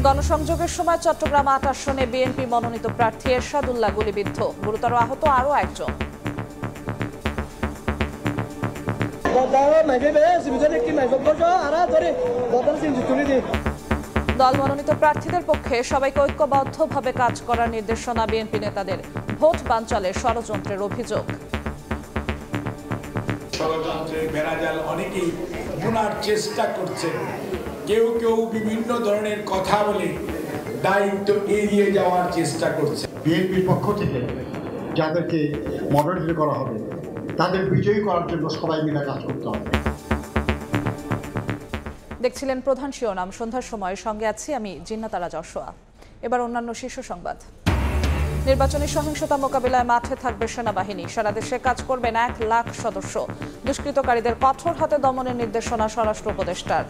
গণসংযোগের সময় চট্টগ্রাম ৮ আসনে বিএনপি মনোনীত প্রার্থী এরশাদুল্লাহ গুলিবিদ্ধ, গুরুতর আহত আরও একজন। দল মনোনীত প্রার্থীদের পক্ষে সবাইকে ঐক্যবদ্ধভাবে কাজ করার নির্দেশনা বিএনপি নেতাদের। ভোট বানচালের ষড়যন্ত্রের অভিযোগ। ষড়যন্ত্রের বেড়াজাল অনেকেই বোনার চেষ্টা করছে, কেউ কেউ বিভিন্ন ধরনের কথা বলে দায়িত্ব এড়িয়ে যাওয়ার চেষ্টা করছে। বিএনপির পক্ষ থেকে যাদেরকে মনোনীত করা হবে তাদের বিজয়ী করার জন্য সবাই মিলে কাজ করতে হবে। দেখছিলেন প্রধান শিরোনাম। সন্ধ্যার সময় সঙ্গে আছি আমি জিন্নাতারা যশোয়া। এবার অন্যান্য শীর্ষ সংবাদ। নির্বাচনী সহিংসতা মোকাবিলায় মাঠে থাকবে সেনাবাহিনী। সারা দেশে কাজ করবেন ১ লাখ সদস্য। দুষ্কৃতকারীদের কঠোর হাতে দমনের নির্দেশনা স্বরাষ্ট্র উপদেষ্টার।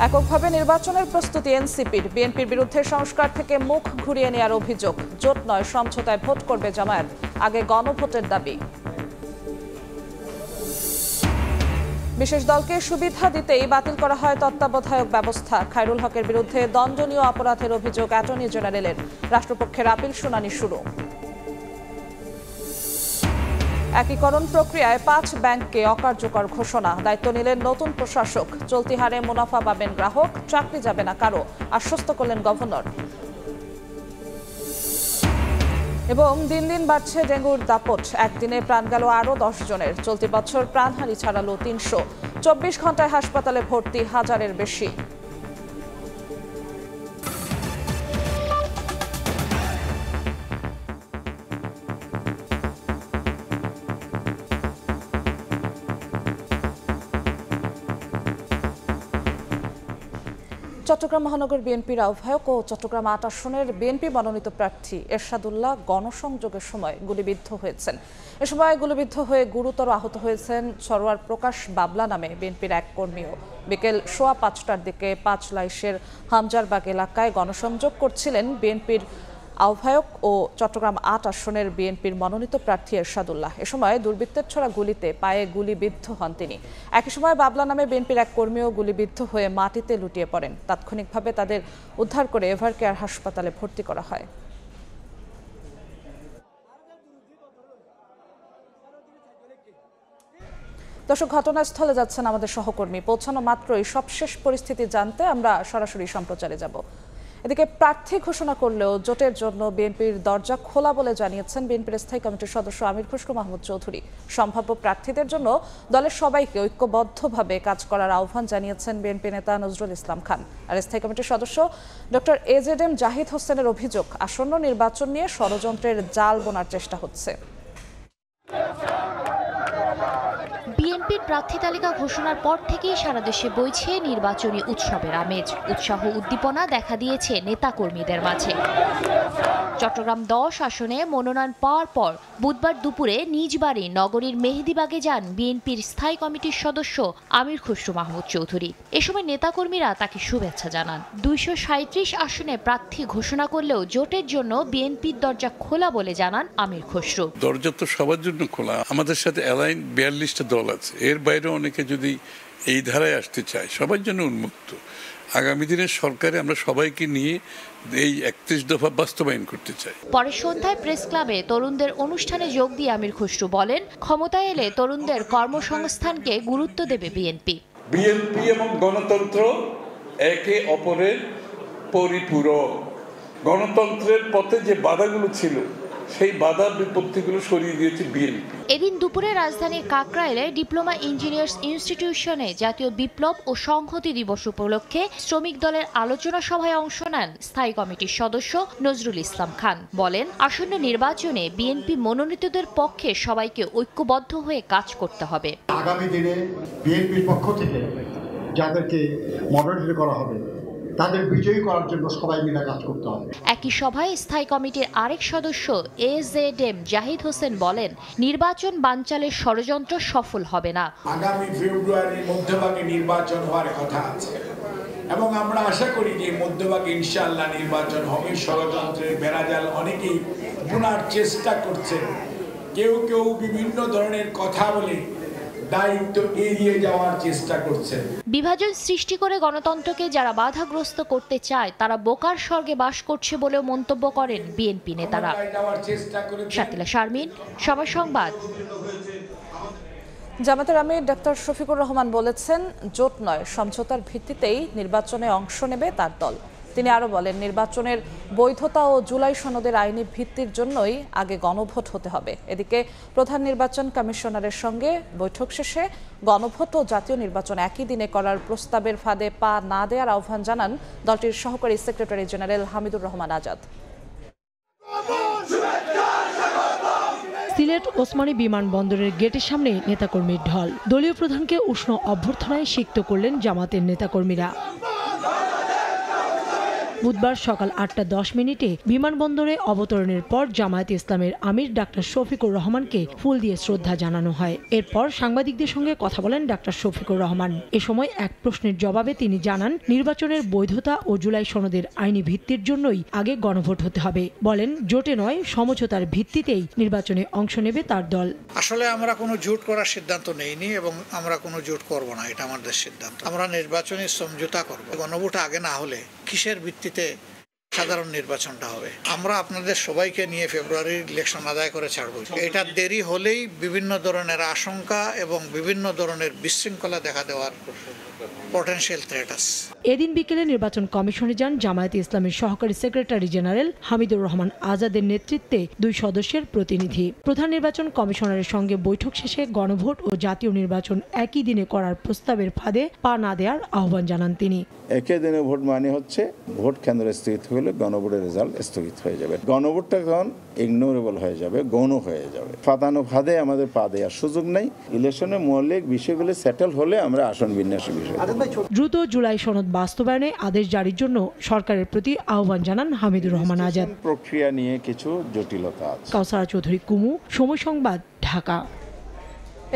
এককভাবে নির্বাচনের প্রস্তুতি এনসিপির। বিএনপির বিরুদ্ধে সংস্কার থেকে মুখ ঘুরিয়ে নেওয়ার অভিযোগ। জোট নয়, সমঝোতায় ভোট করবে জামায়াত। আগে গণভোটের দাবি। বিশেষ দলকে সুবিধা দিতেই বাতিল করা হয় তত্ত্বাবধায়ক ব্যবস্থা। খায়রুল হকের বিরুদ্ধে দণ্ডনীয় অপরাধের অভিযোগ অ্যাটর্নি জেনারেলের। রাষ্ট্রপক্ষের আপিল শুনানি শুরু। একীকরণ প্রক্রিয়ায় ৫ ব্যাংককে অকার্যকর ঘোষণা। দায়িত্ব নিলেন নতুন প্রশাসক। চলতি হারে মুনাফা পাবেন গ্রাহক, চাকরি যাবে না কারো, আশ্বস্ত করলেন গভর্নর। এবং দিন দিন বাড়ছে ডেঙ্গুর দাপট। একদিনে প্রাণ গেল আরও ১০ জনের। চলতি বছর প্রাণহানি ছাড়ালো ৩০০। ২৪ ঘন্টায় হাসপাতালে ভর্তি ১,০০০-এর বেশি। চট্টগ্রাম মহানগর বিএনপির আহ্বায়ক ও চট্টগ্রাম ৮ আসনের বিএনপি মনোনীত প্রার্থী এরশাদুল্লাহ গণসংযোগের সময় গুলিবিদ্ধ হয়েছেন। এ সময় গুলিবিদ্ধ হয়ে গুরুতর আহত হয়েছেন সরোয়ার প্রকাশ বাবলা নামে বিএনপির এক কর্মীও। বিকেল ৫:১৫টার দিকে পাঁচলাইশের হামজারবাগ এলাকায় গণসংযোগ করছিলেন বিএনপির আহ্বায়ক ও চট্টগ্রাম ৮ আসনের বিএনপির মনোনীত প্রার্থী এরশাদুল্লাহ। এ সময় দুর্বৃত্তের ছোড়া গুলিতে পায়ে গুলিবিদ্ধ হন তিনি। একই সময় বাবলা নামে বিএনপির এক কর্মীও গুলিবিদ্ধ হয়ে মাটিতে লুটিয়ে পড়েন। তাৎক্ষণিকভাবে তাদের উদ্ধার করে এভারকেয়ার হাসপাতালে ভর্তি করা হয়। দর্শক, ঘটনাস্থলে যাচ্ছেন আমাদের সহকর্মী। পৌঁছানো মাত্রই সবশেষ পরিস্থিতি জানতে আমরা সরাসরি সম্প্রচারে যাব। এদিকে প্রার্থী ঘোষণা করলেও জোটের জন্য বিএনপির দরজা খোলা বলে জানিয়েছেন বিএনপির স্থায়ী কমিটির সদস্য আমির খসরু মাহমুদ চৌধুরী। সম্ভাব্য প্রার্থীদের জন্য দলের সবাইকে ঐক্যবদ্ধভাবে কাজ করার আহ্বান জানিয়েছেন বিএনপি নেতা নজরুল ইসলাম খান। আর স্থায়ী কমিটির সদস্য ডক্টর এজেডএম জাহিদ হোসেনের অভিযোগ, আসন্ন নির্বাচন নিয়ে ষড়যন্ত্রের জাল বোনার চেষ্টা হচ্ছে। বিএনপির প্রার্থী তালিকা ঘোষণার পর থেকেই সারা দেশে বইছে নির্বাচনী উৎসবের আমেজ। উৎসাহ উদ্দীপনা দেখা দিয়েছে নেতাকর্মীদের মাঝে। চট্টগ্রাম ১০ আসনে মনোনয়ন পাওয়ার পর বুধবার দুপুরে নিজ বাড়ি নগরীর মেহেদীবাগে যান বিএনপির স্থায়ী কমিটির সদস্য আমির খসরু মাহমুদ চৌধুরী। এ সময় নেতাকর্মীরা তাকে শুভেচ্ছা জানান। ২৩৭ আসনে প্রার্থী ঘোষণা করলেও জোটের জন্য বিএনপির দরজা খোলা বলে জানান আমির খসরু। দরজা তো সবার জন্য খোলা। আমাদের সাথে অ্যালাইন ৪২টা দল আছে। এর বাইরে অনেকে যদি এই ধারায় আসতে চায়, সবার জন্য উন্মুক্ত। আগামী দিনের সরকারে আমরা সবাইকে নিয়ে এই ৩১ দফা বাস্তবায়ন করতে চাই। পরে সন্ধ্যায় প্রেস ক্লাবে তরুণদের অনুষ্ঠানে যোগ দিয়ে আমির খসরু বলেন, ক্ষমতায় এলে তরুণদের কর্মসংস্থানকে গুরুত্ব দেবে বিএনপি। বিএনপি এবং গণতন্ত্র একে অপরের পরিপূরক। গণতন্ত্রের পথে যে বাধাগুলো ছিল সেই বাধা বিপত্তিগুলো সরিয়ে দিয়েছে বিএনপি। এদিন দুপুরে রাজধানীর কাকরাইলে ডিপ্লোমা ইঞ্জিনিয়ার্স ইনস্টিটিউশনে জাতীয় বিপ্লব ও সংহতি দিবস উপলক্ষে শ্রমিক দলের আলোচনা সভায় অংশ নেন স্থায়ী কমিটির সদস্য নজরুল ইসলাম খান। বলেন, আসন্ন নির্বাচনে বিএনপি মনোনীতদের পক্ষে সবাইকে ঐক্যবদ্ধ হয়ে কাজ করতে হবে। আগামী দিনে বিএনপির পক্ষ থেকে যাদেরকে মনোনীত করা হবে তাদের বিজয়ী করার জন্য সবাই মিলে কাজ করতে হবে। একই সভায় স্থায়ী কমিটির আরেক সদস্য এজেডএম জাহিদ হোসেন বলেন, নির্বাচন বানচালের ষড়যন্ত্র সফল হবে না। আগামী ফেব্রুয়ারির মধ্যভাগে নির্বাচন হওয়ার কথা আছে এবং আমরা আশা করি যে মধ্যভাগে ইনশাআল্লাহ নির্বাচন হবে। ষড়যন্ত্রের বেড়াজাল অনেকেই বোনার চেষ্টা করছেন, কেউ কেউ বিভিন্ন ধরনের কথা বলে দায়িত্ব এড়িয়ে যাওয়ার চেষ্টা করছেন। বিভাজন সৃষ্টি করে গণতন্ত্রকে যারা বাধাগ্রস্ত করতে চায় তারা বোকার স্বর্গে বাস করছে বলেও মন্তব্য করেন বিএনপি নেতারা। শাকিলা শারমিন, সময় সংবাদ। জামায়াতের আমির ডক্টর শফিকুর রহমান বলেছেন, জোট নয় সমঝোতার ভিত্তিতেই নির্বাচনে অংশ নেবে তার দল। তিনি আরও বলেন, নির্বাচনের বৈধতা ও জুলাই সনদের আইনি ভিত্তির জন্যই আগে গণভোট হতে হবে। এদিকে প্রধান নির্বাচন কমিশনারের সঙ্গে বৈঠক শেষে গণভোট ও জাতীয় নির্বাচন একই দিনে করার প্রস্তাবের ফাঁদে পা না দেওয়ার আহ্বান জানান দলটির সহকারী সেক্রেটারি জেনারেল হামিদুর রহমান আজাদ। সিলেট ওসমানী বিমানবন্দরের গেটের সামনে নেতাকর্মীর ঢল। দলীয় প্রধানকে উষ্ণ অভ্যর্থনায় সিক্ত করলেন জামাতের নেতাকর্মীরা। বুধবার সকাল 8:10 বিমানবন্দরে অবতরণের পর জামায়াতে ইসলামের আমির ডাক্তার শফিকুর রহমানকে ফুল দিয়ে শ্রদ্ধা জানানো হয়। এরপর সাংবাদিকদের সঙ্গে কথা বলেন ডাক্তার শফিকুর রহমান। এ সময় এক প্রশ্নের জবাবে তিনি জানান, নির্বাচনের বৈধতা ও জুলাই সনদের আইনি ভিত্তির জন্যই আগে গণভোট হতে হবে। বলেন, জোটে নয় সমঝোতার ভিত্তিতেই নির্বাচনে অংশ নেবে তার দল। আসলে আমরা কোনো জোট করার সিদ্ধান্ত নেইনি এবং আমরা কোনো জোট করব না, এটা আমাদের সিদ্ধান্ত। আমরা নির্বাচনে সমঝোতা করব। গণভোট আগে না হলে কিসের ভিত্তিতে সাধারণ নির্বাচনটা হবে? আমরা আপনাদের সবাইকে নিয়ে ফেব্রুয়ারির ইলেকশন আদায় করে ছাড়ব। এটা দেরি হলেই বিভিন্ন ধরনের আশঙ্কা এবং বিভিন্ন ধরনের বিশৃঙ্খলা দেখা দেওয়ার পটেনশিয়াল থ্রেট আছে। এদিন বিকেলে নির্বাচন কমিশনে যান জামায়াতে ইসলামের সহকারী সেক্রেটারি জেনারেল হামিদুর রহমান আজাদের নেতৃত্বে 2 সদস্যের প্রতিনিধি। প্রধান নির্বাচন কমিশনারের সঙ্গে বৈঠক শেষে গণভোট ও জাতীয় নির্বাচন একই দিনে করার প্রস্তাবের ফাঁদে পা না দেওয়ার আহ্বান জানান তিনি। একই দিনে ভোট মানে হচ্ছে ভোট কেন্দ্র স্থগিত হলে গণভোটের রেজাল্ট স্থগিত হয়ে যাবে। গণভোটটা তখন ইগনোরেবল হয়ে যাবে, গৌণ হয়ে যাবে। ফাঁদানো ফাঁদে আমাদের পা দেওয়ার সুযোগ নেই। ইলেকশনের মৌলিক বিষয়গুলি সেটেল হলে আমরা আসন বিন্যাসের বিষয়। দ্রুত জুলাই সনদ বাস্তবায়নে আদেশ জারির জন্য সরকারের প্রতি আহ্বান জানান হামিদুর রহমান আজাদ। প্রক্রিয়া নিয়ে কিছু জটিলতা আছে। কাউসারা চৌধুরী কুমু, সময় সংবাদ, ঢাকা।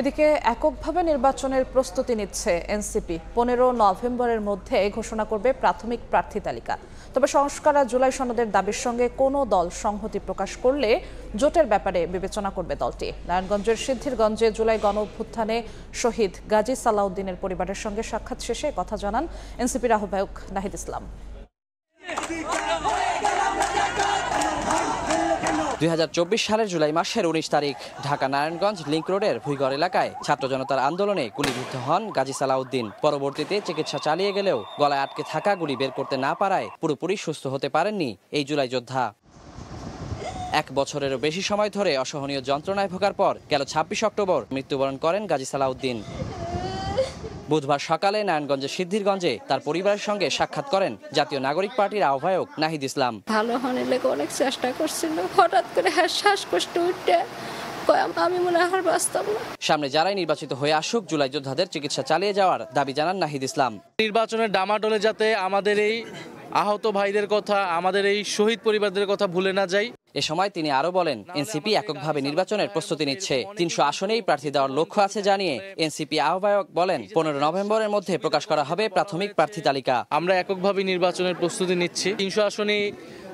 এদিকে এককভাবে নির্বাচনের প্রস্তুতি নিচ্ছে এনসিপি। 15 নভেম্বরের মধ্যে ঘোষণা করবে প্রাথমিক প্রার্থী তালিকা। তবে সংস্কার আর জুলাই সনদের দাবির সঙ্গে কোনো দল সংহতি প্রকাশ করলে জোটের ব্যাপারে বিবেচনা করবে দলটি। নারায়ণগঞ্জের সিদ্ধিরগঞ্জে জুলাই গণ অভ্যুত্থানে শহীদ গাজী সালাউদ্দিনের পরিবারের সঙ্গে সাক্ষাৎ শেষে কথা জানান এনসিপির আহ্বায়ক নাহিদ ইসলাম। 2024 সালের জুলাই মাসের 19 তারিখ ঢাকা নারায়ণগঞ্জ লিংক রোডের ভুইগড় এলাকায় ছাত্র জনতার আন্দোলনে গুলিবিদ্ধ হন গাজী সালাউদ্দিন। পরবর্তীতে চিকিৎসা চালিয়ে গেলেও গলায় আটকে থাকা গুলি বের করতে না পারায় পুরোপুরি সুস্থ হতে পারেননি এই জুলাই যোদ্ধা। 1 বছরেরও বেশি সময় ধরে অসহনীয় যন্ত্রণায় ভোগার পর গেল 26 অক্টোবর মৃত্যুবরণ করেন গাজী সালাউদ্দিন। বুধবার সকালে নারায়ণগঞ্জের সিদ্ধিরগঞ্জে তার পরিবারের সঙ্গে সাক্ষাৎ করেন জাতীয় নাগরিক পার্টির আহ্বায়ক নাহিদ ইসলাম। ভালো হওয়ার লেগে অনেক চেষ্টা করছিল, হঠাৎ করে শ্বাসকষ্ট উঠে আমি মনে হয় বাস্তব না। সামনে যারাই নির্বাচিত হয়ে আসুক জুলাই যোদ্ধাদের চিকিৎসা চালিয়ে যাওয়ার দাবি জানান নাহিদ ইসলাম। নির্বাচনের ডামাডোলে যাতে আমাদের এই আহত ভাইদের কথা, আমাদের এই শহীদ পরিবারদের কথা ভুলে না যাই। এ সময় তিনি আরো বলেন, এনসিপি এককভাবে নির্বাচনের প্রস্তুতি নিচ্ছে। 300 আসনেই প্রার্থী দেওয়ার লক্ষ্য আছে জানিয়ে এনসিপি আহ্বায়ক বলেন, 15 নভেম্বরের মধ্যে প্রকাশ করা হবে প্রাথমিক প্রার্থী তালিকা। আমরা এককভাবে নির্বাচনের প্রস্তুতি নিচ্ছি। 300 আসনেই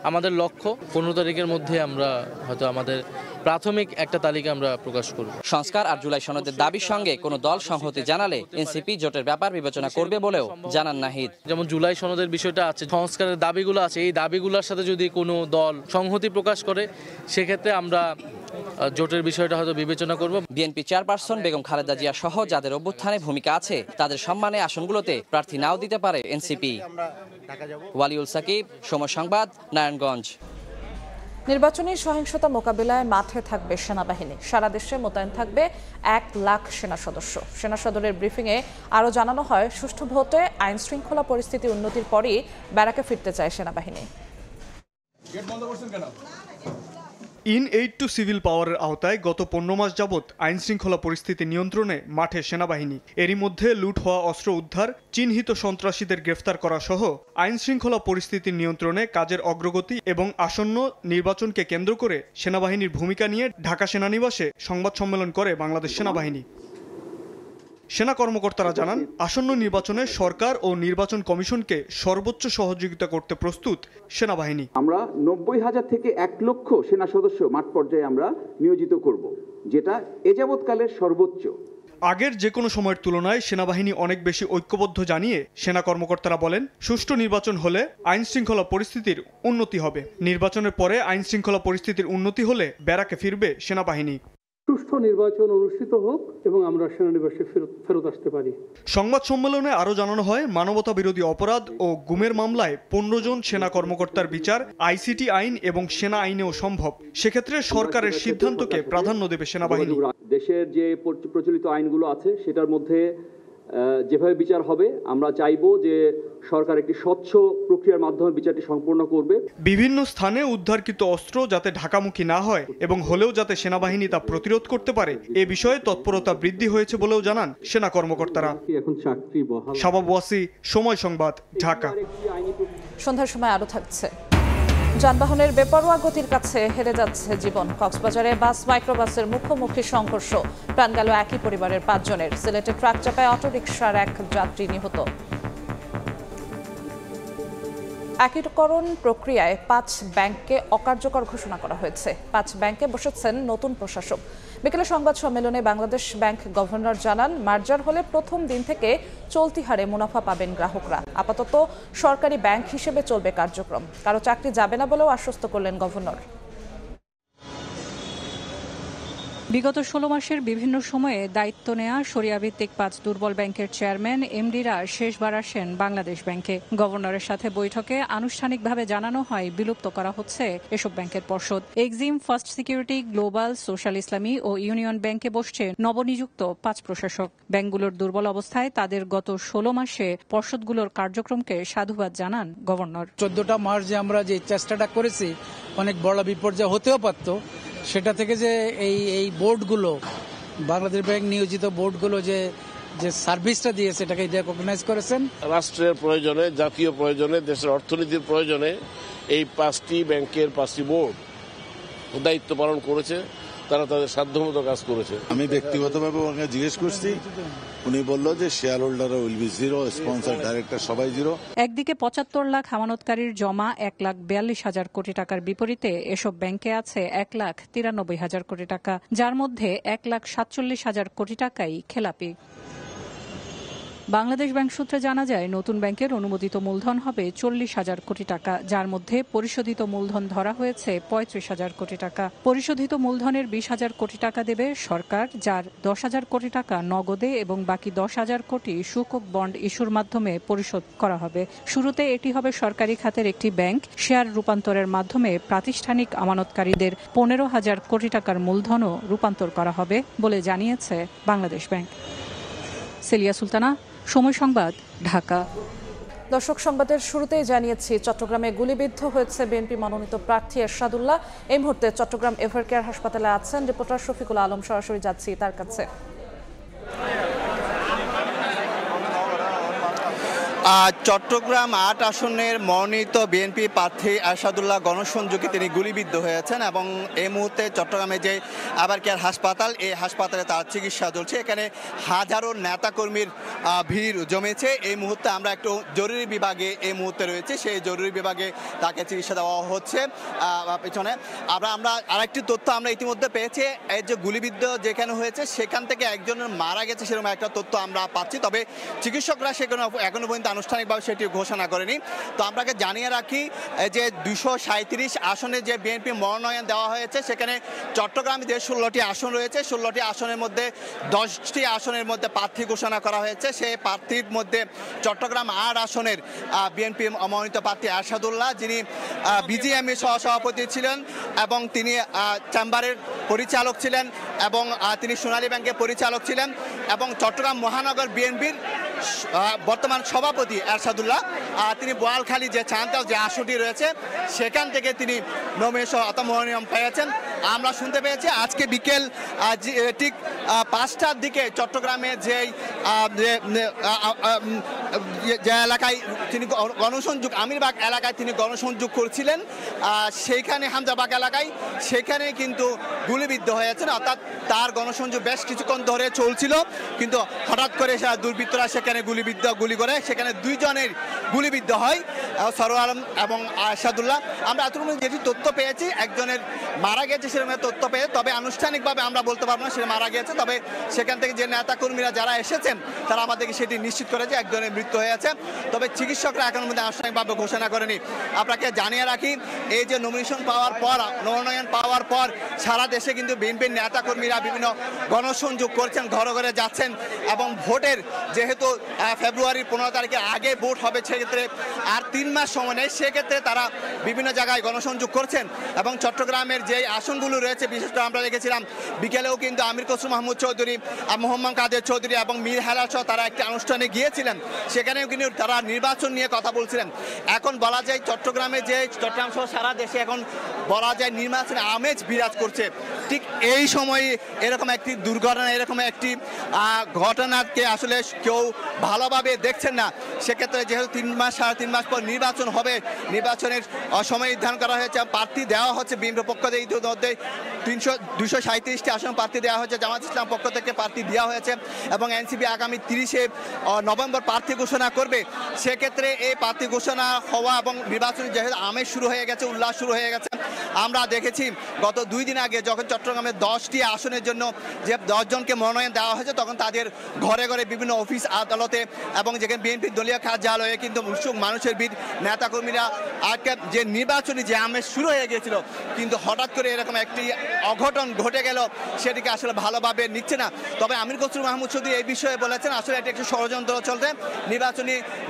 আমাদের লক্ষ্য। 15 তারিখের মধ্যে আমরা হয়তো আমাদের প্রাথমিক একটা তালিকা আমরা প্রকাশ করব। সংস্কার আর জুলাই সনদের দাবির সঙ্গে কোনো দল সংহতি জানালে এনসিপি জোটের ব্যাপার বিবেচনা করবে বলেও জানান নাহিদ। যেমন জুলাই সনদের বিষয়টা আছে, সংস্কারের দাবিগুলো আছে, এই দাবিগুলোর সাথে যদি কোনো দল সংহতি প্রকাশ করে সেক্ষেত্রে আমরা জোটের বিষয়টা হয়তো বিবেচনা করব। বিএনপি চেয়ারপারসন বেগম খালেদা জিয়া সহ যাদের অভ্যুত্থানে ভূমিকা আছে তাদের সম্মানে আসনগুলোতে প্রার্থী নাও দিতে পারে এনসিপি। ওয়ালিউল সাকিব, সময় সংবাদ, নারায়ণগঞ্জ। নির্বাচনী সহিংসতা মোকাবিলায় মাঠে থাকবে সেনাবাহিনী। সারা দেশে মোতায়েন থাকবে 1 লাখ সেনা সদস্য। সেনা সদরের ব্রিফিংয়ে আরও জানানো হয়, সুষ্ঠু ভোটে আইন শৃঙ্খলা পরিস্থিতি উন্নতির পরই ব্যারাকে ফিরতে চায় সেনাবাহিনী। ইন এইড টু সিভিল পাওয়ারের আওতায় গত 15 মাস যাবৎ আইন শৃঙ্খলা পরিস্থিতি নিয়ন্ত্রণে মাঠে সেনাবাহিনী। এরই মধ্যে লুট হওয়া অস্ত্র উদ্ধার, চিহ্নিত সন্ত্রাসীদের গ্রেফতার করা সহ আইন শৃঙ্খলা পরিস্থিতি নিয়ন্ত্রণে কাজের অগ্রগতি এবং আসন্ন নির্বাচনকে কেন্দ্র করে সেনাবাহিনীর ভূমিকা নিয়ে ঢাকা সেনানিবাসে সংবাদ সম্মেলন করে বাংলাদেশ সেনাবাহিনী। সেনা কর্মকর্তারা জানান, আসন্ন নির্বাচনে সরকার ও নির্বাচন কমিশনকে সর্বোচ্চ সহযোগিতা করতে প্রস্তুত সেনাবাহিনী। আমরা 90,000 থেকে 1 লক্ষ সেনা সদস্য মাঠ পর্যায়ে আমরা নিয়োজিত করব, যেটা এ যাবৎকালের সর্বোচ্চ। আগের যে কোনো সময়ের তুলনায় সেনাবাহিনী অনেক বেশি ঐক্যবদ্ধ জানিয়ে সেনা কর্মকর্তারা বলেন, সুষ্ঠু নির্বাচন হলে আইন শৃঙ্খলা পরিস্থিতির উন্নতি হবে। নির্বাচনের পরে আইন শৃঙ্খলা পরিস্থিতির উন্নতি হলে ব্যারাকে ফিরবে সেনাবাহিনী। সুষ্ঠু নির্বাচন অনুষ্ঠিত হোক এবং আমরা সেনানিবাসে ফেরত আসতে পারি। সংবাদ সম্মেলনে আরও জানানো হয়, মানবতা বিরোধী অপরাধ ও গুমের মামলায় 15 জন সেনা কর্মকর্তার বিচার আইসিটি আইন এবং সেনা আইনেও সম্ভব। সেক্ষেত্রে সরকারের সিদ্ধান্তকে প্রাধান্য দেবে সেনাবাহিনী। দেশের যে প্রচলিত আইনগুলো আছে সেটার মধ্যে যেভাবে বিচার হবে, আমরা চাইবো যে সরকার একটি স্বচ্ছ প্রক্রিয়ার মাধ্যমে বিচারটি সম্পন্ন করবে। বিভিন্ন স্থানে উদ্ধারকৃত অস্ত্র যাতে ঢাকামুখী না হয় এবং হলেও যাতে সেনাবাহিনী তা প্রতিরোধ করতে পারে, এ বিষয়ে তৎপরতা বৃদ্ধি হয়েছে বলেও জানান সেনা কর্মকর্তারা। শাবাব ওয়াসি, সময় সংবাদ, ঢাকা। সন্ধ্যার সময় আরো থাকছে। যানবাহনের বেপরোয়া গতির কাছে হেরে যাচ্ছে জীবন। কক্সবাজারে বাস মাইক্রোবাসের মুখোমুখি সংঘর্ষ, প্রাণ গেল একই পরিবারের 5 জনের। সিলেটে ট্রাক চাপায় অটোরিকশার এক যাত্রী নিহত। একীকরণ প্রক্রিয়ায় 5 ব্যাংককে অকার্যকর ঘোষণা করা হয়েছে। 5 ব্যাংকে বসেছেন নতুন প্রশাসক। বিকেলে সংবাদ সম্মেলনে বাংলাদেশ ব্যাংক গভর্নর জানান, মার্জার হলে প্রথম দিন থেকে চলতি হারে মুনাফা পাবেন গ্রাহকরা। আপাতত সরকারি ব্যাংক হিসেবে চলবে কার্যক্রম। কারো চাকরি যাবে না বলেও আশ্বস্ত করলেন গভর্নর। বিগত 16 মাসের বিভিন্ন সময়ে দায়িত্ব নেয়া শরিয়াভিত্তিক 5 দুর্বল ব্যাংকের চেয়ারম্যান এমডিরা শেষবার আসেন বাংলাদেশ ব্যাংকে। গভর্নরের সাথে বৈঠকে আনুষ্ঠানিকভাবে জানানো হয় বিলুপ্ত করা হচ্ছে এসব ব্যাংকের পর্ষদ। Exim, first security, global, social ইসলামী ও ইউনিয়ন ব্যাংকে বসছে নবনিযুক্ত 5 প্রশাসক। ব্যাংকগুলোর দুর্বল অবস্থায় তাদের গত 16 মাসে পর্ষদগুলোর কার্যক্রমকে সাধুবাদ জানান গভর্নর। 14টা মার্চ যে আমরা যে চেষ্টাটা করেছি, অনেক বড় বিপর্যয় হতেও পারত, সেটা থেকে যে এই বোর্ডগুলো, বাংলাদেশ ব্যাংক নিয়োজিত বোর্ডগুলো যে সার্ভিসটা দিয়েছে, এটাকে রিকগনাইজ করেছেন। রাষ্ট্রের প্রয়োজনে, জাতীয় প্রয়োজনে, দেশের অর্থনীতির প্রয়োজনে এই 5টি ব্যাংকের 5টি বোর্ড দায়িত্ব পালন করেছে। তারা তাদের সাধ্যমতো কাজ করেছে। আমি ব্যক্তিগতভাবে ওনাকে জিজ্ঞেস করছি, উনি বললো যে share holder will be zero, sponsor director সবাই জিরো। একদিকে 75 লাখ আমানতকারীর জমা 1,42,000 কোটি টাকার বিপরীতে এসব ব্যাংকে আছে 1,93,000 কোটি টাকা, যার মধ্যে 1,47,000 কোটি টাকাই খেলাপি। বাংলাদেশ ব্যাংক সূত্রে জানা যায়, নতুন ব্যাংকের অনুমোদিত মূলধন হবে 40,000 কোটি টাকা, যার মধ্যে পরিশোধিত মূলধন ধরা হয়েছে 35,000 কোটি টাকা। পরিশোধিত মূলধনের 20,000 কোটি টাকা দেবে সরকার, যার 10,000 কোটি টাকা নগদে এবং বাকি 10,000 কোটি সূচক বন্ড ইস্যুর মাধ্যমে পরিশোধ করা হবে। শুরুতে এটি হবে সরকারি খাতের একটি ব্যাংক। শেয়ার রূপান্তরের মাধ্যমে প্রাতিষ্ঠানিক আমানতকারীদের 15,000 কোটি টাকার মূলধনও রূপান্তর করা হবে বলে জানিয়েছে বাংলাদেশ ব্যাংক। সেলিয়া সুলতানা, সময় সংবাদ, ঢাকা। দর্শক, সংবাদের শুরুতেই জানিয়েছি, চট্টগ্রামে গুলিবিদ্ধ হয়েছে বিএনপি মনোনীত প্রার্থী এরশাদুল্লাহ। এই মুহূর্তে চট্টগ্রাম এভারকেয়ার হাসপাতালে আছেন রিপোর্টার শফিকুল আলম। সরাসরি যাচ্ছি তার কাছে। চট্টগ্রাম 8 আসনের মনোনীত বিএনপি প্রার্থী এরশাদুল্লাহ গণসংযোগে তিনি গুলিবিদ্ধ হয়েছেন এবং এই মুহূর্তে চট্টগ্রামে যে আবারকেয়ার হাসপাতাল, এই হাসপাতালে তার চিকিৎসা চলছে। এখানে হাজারো নেতাকর্মীর ভিড় জমেছে। এই মুহূর্তে আমরা একটু জরুরি বিভাগে এই মুহূর্তে রয়েছে, সেই জরুরি বিভাগে তাকে চিকিৎসা দেওয়া হচ্ছে। পেছনে আমরা আরেকটি তথ্য আমরা ইতিমধ্যে পেয়েছি, এই যে গুলিবিদ্ধ যেখানে হয়েছে সেখান থেকে একজনের মারা গেছে সেরকম একটা তথ্য আমরা পাচ্ছি। তবে চিকিৎসকরা সেখানে এখনো পর্যন্ত আনুষ্ঠানিকভাবে সেটি ঘোষণা করেনি। তো আপনাকে জানিয়ে রাখি যে 237 আসনে যে বিএনপি মনোনয়ন দেওয়া হয়েছে, সেখানে চট্টগ্রামে যে 16টি আসন রয়েছে, 16টি আসনের মধ্যে 10টি আসনের মধ্যে প্রার্থী ঘোষণা করা হয়েছে। সেই প্রার্থীর মধ্যে চট্টগ্রাম 8 আসনের বিএনপি মনোনীত প্রার্থী এরশাদুল্লাহ, যিনি বিজিএমই সহসভাপতি ছিলেন এবং তিনি চেম্বারের পরিচালক ছিলেন এবং তিনি সোনালী ব্যাংকের পরিচালক ছিলেন এবং চট্টগ্রাম মহানগর বিএনপির বর্তমান সভাপতি এরশাদুল্লাহ, তিনি বোয়ালখালী যে চান্তাল যে আসনটি রয়েছে সেখান থেকে তিনি নমিনেশন অথবা মনোনয়ন পেয়েছেন। আমরা শুনতে পেয়েছি আজকে বিকেল ঠিক 5টার দিকে চট্টগ্রামে যে এলাকায় তিনি গণসংযোগ, আমিরবাগ এলাকায় তিনি গণসংযোগ করছিলেন, সেইখানে হামজাবাগ এলাকায়, সেখানে কিন্তু গুলিবিদ্ধ হয়েছেন। অর্থাৎ তার গণসংযোগ বেশ কিছুক্ষণ ধরে চলছিল, কিন্তু হঠাৎ করে দুর্বৃত্তরা সেখানে গুলি করে সেখানে 2 জনের গুলিবিদ্ধ হয়, সরোয়ার আলম এবং এরশাদুল্লাহ। আমরা এতক্ষণ যেটি তথ্য পেয়েছি, একজনের মারা গেছে সেরকম তথ্য পেয়ে, তবে আনুষ্ঠানিকভাবে আমরা বলতে পারবো না সে মারা গিয়েছে। তবে সেখান থেকে যে নেতা কর্মীরা যারা এসেছেন তারা আমাদেরকে সেটি নিশ্চিত করে যে একজনের মৃত্যু হয়েছে। তবে চিকিৎসকরা এখনো মধ্যে আনুষ্ঠানিকভাবে ঘোষণা করেনি। আপনাকে জানিয়ে রাখি, এই যে মনোনয়ন পাওয়ার পর সারা দেশে কিন্তু বিএনপির নেতা কর্মীরা বিভিন্ন গণসংযোগ করছেন, ঘরে ঘরে যাচ্ছেন এবং ভোটের যেহেতু ফেব্রুয়ারির 15 তারিখের আগে ভোট হবে, সেক্ষেত্রে আর 3 মাস সময় নেই, সেক্ষেত্রে তারা বিভিন্ন জায়গায় গণসংযোগ করছেন। এবং চট্টগ্রামের যে আসনগুলো রয়েছে, বিশেষ করে আমরা দেখেছিলাম বিকেলেও কিন্তু আমির খসরু মাহমুদ চৌধুরী, মোহাম্মদ কাদের চৌধুরী এবং মীর হেলাল সহ তারা একটি অনুষ্ঠানে গিয়েছিলেন, সেখানেও কিন্তু তারা নির্বাচন নিয়ে কথা বলছিলেন। এখন বলা যায় চট্টগ্রামে যে চট্টগ্রাম সহ সারা দেশে এখন বলা যায় নির্বাচনের আমেজ বিরাজ করছে। ঠিক এই সময়ে এরকম একটি দুর্ঘটনা, এরকম একটি ঘটনাকে আসলে কেউ ভালোভাবে দেখছেন না। সেক্ষেত্রে যেহেতু 3.5 মাস পর নির্বাচন হবে, নির্বাচনের সময় নির্ধারণ করা হয়েছে, প্রার্থী দেওয়া হচ্ছে বিএনপির পক্ষ থেকে ইতিমধ্যে 237টি আসন প্রার্থী দেওয়া হয়েছে, জামায়াত ইসলাম পক্ষ থেকে প্রার্থী দেওয়া হয়েছে এবং এনসিপি আগামী 30 নভেম্বর প্রার্থী ঘোষণা করবে। সেক্ষেত্রে এই প্রার্থী ঘোষণা হওয়া এবং নির্বাচনী যেহেতু আমেজ শুরু হয়ে গেছে, উল্লাস শুরু হয়ে গেছে। আমরা দেখেছি গত 2 দিন আগে যখন চট্টগ্রামের 10টি আসনের জন্য যে 10 জনকে মনোনয়ন দেওয়া হয়েছে, তখন তাদের ঘরে ঘরে বিভিন্ন অফিস আদালতে এবং যেখানে বিএনপির দলীয় কার্যালয়ে কিন্তু মানুষের ভিড়, নেতাকর্মীরা যে নির্বাচনী যে আমেজ শুরু হয়ে গিয়েছিল, কিন্তু হঠাৎ করে এরকম একটি অঘটন ঘটে গেল, সেটিকে আসলে ভালোভাবে নিচ্ছে না। তবে আমির খসরু মাহমুদ চৌধুরী এই বিষয়ে বলেছেন আসলে এটি একটি ষড়যন্ত্র চলছে,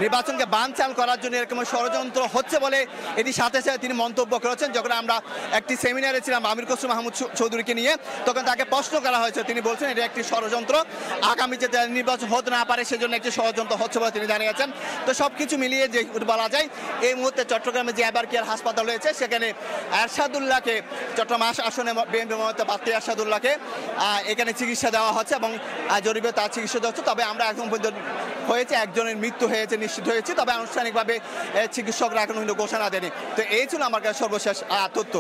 নির্বাচনকে বানচাল করার জন্য এরকম ষড়যন্ত্র হচ্ছে বলে এটি সাথে সাথে তিনি মন্তব্য করেছেন। যখন আমরা একটি সেমিনারে ছিলাম আমির খসরু মাহমুদ চৌধুরীকে নিয়ে, তখন তাকে প্রশ্ন করা হয়েছে, তিনি বলছেন এটা একটি ষড়যন্ত্র, আগামী যে নির্বাচন হতে না পারে সেজন্য একটি ষড়যন্ত্র হচ্ছে বলে তিনি জানিয়েছেন। তো সবকিছু মিলিয়ে যে বলা যায় এই মুহূর্তে চট্টগ্রামে যে এবার কেয়ার হাসপাতাল রয়েছে, সেখানে এরশাদুল্লাহকে চট্টগ্রাম আসনে বিএনপি মনোনীত প্রার্থী এরশাদুল্লাহকে এখানে চিকিৎসা দেওয়া হচ্ছে এবং জরুরি তার চিকিৎসা দেওয়া হচ্ছে। তবে আমরা এখন পর্যন্ত হয়েছে একজনের মৃত্যু হয়েছে নিশ্চিত হয়েছে, তবে আনুষ্ঠানিকভাবে চিকিৎসকরা এখন কিন্তু ঘোষণা দেয়নি। তো এই ছিল আমার কাছে সর্বশেষ তথ্য।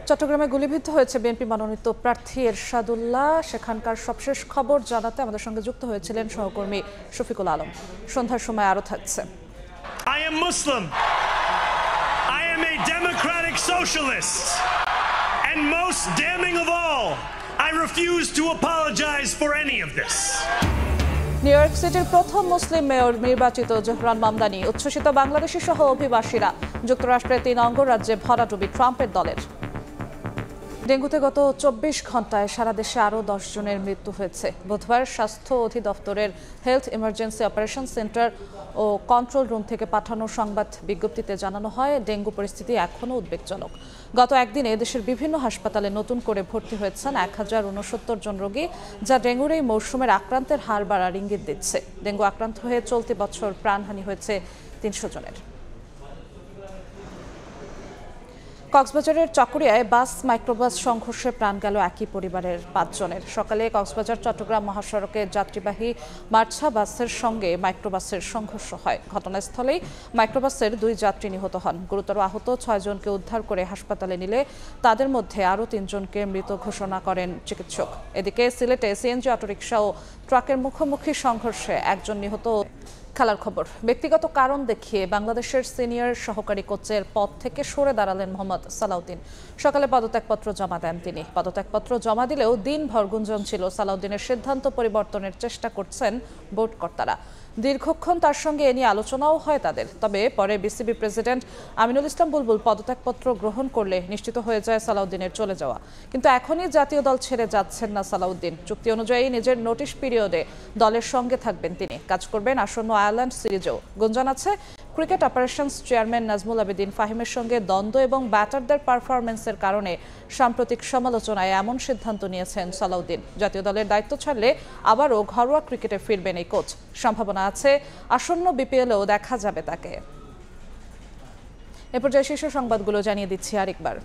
চট্টগ্রামে গুলিবিদ্ধ হয়েছে বিএনপি মনোনীত প্রার্থী এরশাদুল্লাহ। সেখানকার সবশেষ খবর জানাতে আমাদের সঙ্গে যুক্ত হয়েছিলেন সহকর্মী শফিকুল আলম। সন্ধ্যার সময় আরো থাকছে। I am Muslim. I am a democratic socialist. And most damning of all, I refuse to apologize for any of this. New York সিটির প্রথম মুসলিম মেয়র নির্বাচিত জোহরান মামদানি, উচ্ছ্বসিত বাংলাদেশি সহ অভিবাসীরা। যুক্তরাষ্ট্রের 3 অঙ্গরাজ্যে ভরাডুবি ট্রাম্পের দলের। ডেঙ্গুতে গত 24 ঘন্টায় সারা দেশে আরও 10 জনের মৃত্যু হয়েছে। বুধবার স্বাস্থ্য অধিদপ্তরের হেলথ ইমার্জেন্সি অপারেশন সেন্টার ও কন্ট্রোল রুম থেকে পাঠানো সংবাদ বিজ্ঞপ্তিতে জানানো হয়, ডেঙ্গু পরিস্থিতি এখনও উদ্বেগজনক। গত একদিনে দেশের বিভিন্ন হাসপাতালে নতুন করে ভর্তি হয়েছেন 1069 জন রোগী, যা ডেঙ্গুর এই মৌসুমের আক্রান্তের হার বাড়ার ইঙ্গিত দিচ্ছে। ডেঙ্গু আক্রান্ত হয়ে চলতি বছর প্রাণহানি হয়েছে 300 জনের। কক্সবাজারের চকরিয়ায় বাস মাইক্রোবাস সংঘর্ষে প্রাণ গেল একই পরিবারের 5 জনের। সকালে কক্সবাজার চট্টগ্রাম মহাসড়কে যাত্রীবাহী মার্চা বাসের সঙ্গে মাইক্রোবাসের সংঘর্ষ হয়। ঘটনাস্থলেই মাইক্রোবাসের 2 যাত্রী নিহত হন। গুরুতর আহত 6 জনকে উদ্ধার করে হাসপাতালে নিলে তাদের মধ্যে আরও 3 জনকে মৃত ঘোষণা করেন চিকিৎসক। এদিকে সিলেটে সিএনজি অটোরিকশা ও ট্রাকের মুখোমুখি সংঘর্ষে 1 জন নিহত। খেলার খবর। ব্যক্তিগত কারণ দেখিয়ে বাংলাদেশের সিনিয়র সহকারী কোচের পদ থেকে সরে দাঁড়ালেন মোহাম্মদ সালাউদ্দিন। সকালে পদত্যাগপত্র জমা দেন তিনি। পদত্যাগপত্র জমা দিলেও দিনভর গুঞ্জন ছিল সালাউদ্দিনের সিদ্ধান্ত পরিবর্তনের চেষ্টা করছেন বোর্ড কর্তারা। দীর্ঘক্ষণ তার সঙ্গে এ নিয়ে আলোচনাও হয় তাদের। তবে পরে বিসিবি প্রেসিডেন্ট আমিনুল ইসলাম বুলবুল পদত্যাগপত্র গ্রহণ করলে নিশ্চিত হয়ে যায় সালাউদ্দিনের চলে যাওয়া। কিন্তু এখনই জাতীয় দল ছেড়ে যাচ্ছেন না সালাউদ্দিন। চুক্তি অনুযায়ী নিজের নোটিশ পিরিয়ডে দলের সঙ্গে থাকবেন তিনি, কাজ করবেন আসন্ন আয়ারল্যান্ড সিরিজেও। গুঞ্জন আছে cricket operations chairman Nazmul Abedin ফাহিমের সঙ্গে দ্বন্দ্ব এবং ব্যাটারদের পারফরমেন্সের কারণে সাম্প্রতিক সমালোচনায় এমন সিদ্ধান্ত নিয়েছেন সালাউদ্দিন। জাতীয় দলের দায়িত্ব ছাড়লে আবারও ঘরোয়া ক্রিকেটে ফিরবেন এই কোচ। সম্ভাবনা আছে আসন্ন বিপিএলেও দেখা যাবে তাকে। এ পর্যায়ে শীর্ষ সংবাদগুলো জানিয়ে দিচ্ছি আরেকবার।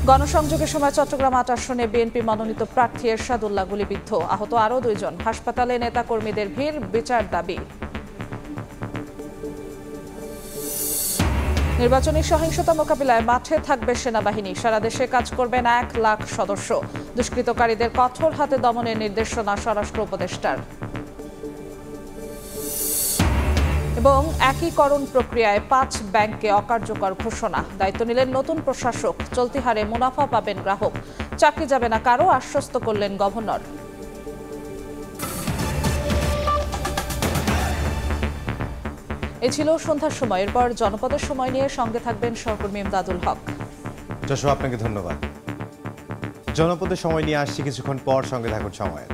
গণসংযোগের সময় চট্টগ্রাম 8 আসনে বিএনপি মনোনীত প্রার্থী এরশাদুল্লাহ গুলিবিদ্ধ, আহত আরও 2 জন। হাসপাতালে নেতাকর্মীদের ভিড়, বিচার দাবি। নির্বাচনী সহিংসতা মোকাবিলায় মাঠে থাকবে সেনাবাহিনী, সারা দেশে কাজ করবেন 1 লাখ সদস্য। দুষ্কৃতকারীদের কঠোর হাতে দমনের নির্দেশনা স্বরাষ্ট্র উপদেষ্টার। এবং একীকরণ প্রক্রিয়ায় 5 ব্যাংককে অকার্যকর ঘোষণা। দায়িত্ব নিলেন নতুন প্রশাসক। চলতি হারে মুনাফা পাবেন গ্রাহক। চাকরি যাবে না কারো, আশ্বস্ত করলেন গভর্নর। এ ছিল সন্ধ্যার সময়। এরপর জনপদের সময় নিয়ে সঙ্গে থাকবেন সহকর্মী ইমদাদুল হক। যশো, আপনাকে ধন্যবাদ। জনপদের সময় নিয়ে আসছি কিছুক্ষণ পর, সঙ্গে থাকুন সময়ের।